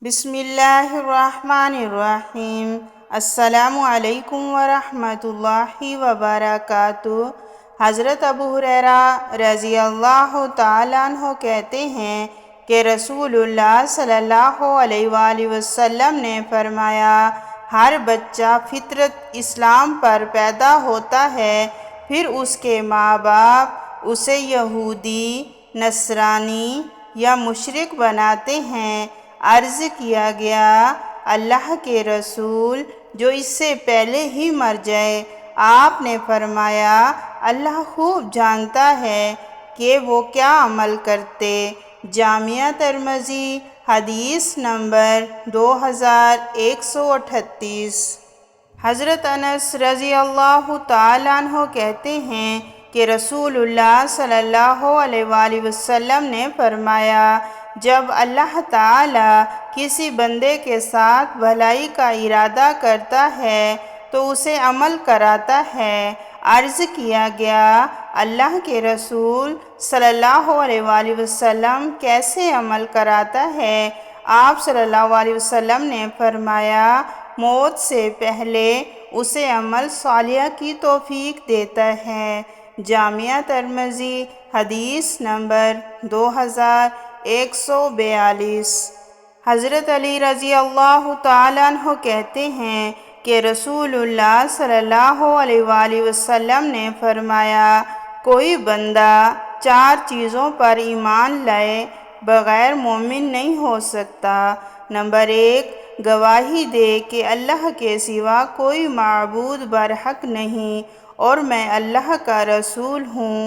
بسم اللہ الرحمن الرحیم۔ السلام علیکم ورحمۃ اللہ وبرکاتہ۔ حضرت ابو ہریرہ رضی اللہ تعالیٰ عنہ کہتے ہیں کہ رسول اللہ صلی اللہ علیہ وآلہ وسلم نے فرمایا، ہر بچہ فطرت اسلام پر پیدا ہوتا ہے، پھر اس کے ماں باپ اسے یہودی، نصرانی یا مشرک بناتے ہیں۔ عرض کیا گیا، اللہ کے رسول، جو اس سے پہلے ہی مر جائے؟ آپ نے فرمایا، اللہ خوب جانتا ہے کہ وہ کیا عمل کرتے۔ جامعہ ترمذی، حدیث نمبر 2138۔ حضرت انس رضی اللہ تعالیٰ عنہ کہتے ہیں کہ رسول اللہ صلی اللہ علیہ وآلہ وسلم نے فرمایا، جب اللہ تعالیٰ کسی بندے کے ساتھ بھلائی کا ارادہ کرتا ہے تو اسے عمل کراتا ہے۔ عرض کیا گیا، اللہ کے رسول صلی اللہ علیہ وآلہ وسلم کیسے عمل کراتا ہے؟ آپ صلی اللہ علیہ وسلم نے فرمایا، موت سے پہلے اسے عمل صالحہ کی توفیق دیتا ہے۔ جامعہ ترمذی، حدیث نمبر 2142۔ حضرت علی رضی اللہ تعالیٰ عنہ کہتے ہیں کہ رسول اللہ صلی اللہ علیہ وآلہ وسلم نے فرمایا، کوئی بندہ 4 چیزوں پر ایمان لائے بغیر مومن نہیں ہو سکتا۔ نمبر 1، گواہی دے کہ اللہ کے سوا کوئی معبود برحق نہیں اور میں اللہ کا رسول ہوں،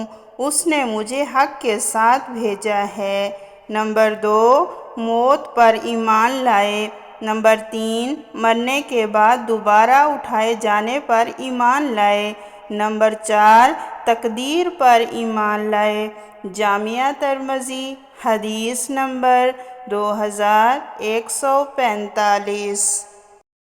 اس نے مجھے حق کے ساتھ بھیجا ہے۔ نمبر 2، موت پر ایمان لائے۔ نمبر 3، مرنے کے بعد دوبارہ اٹھائے جانے پر ایمان لائے۔ نمبر 4، تقدیر پر ایمان لائے۔ جامعہ ترمذی، حدیث نمبر 2145۔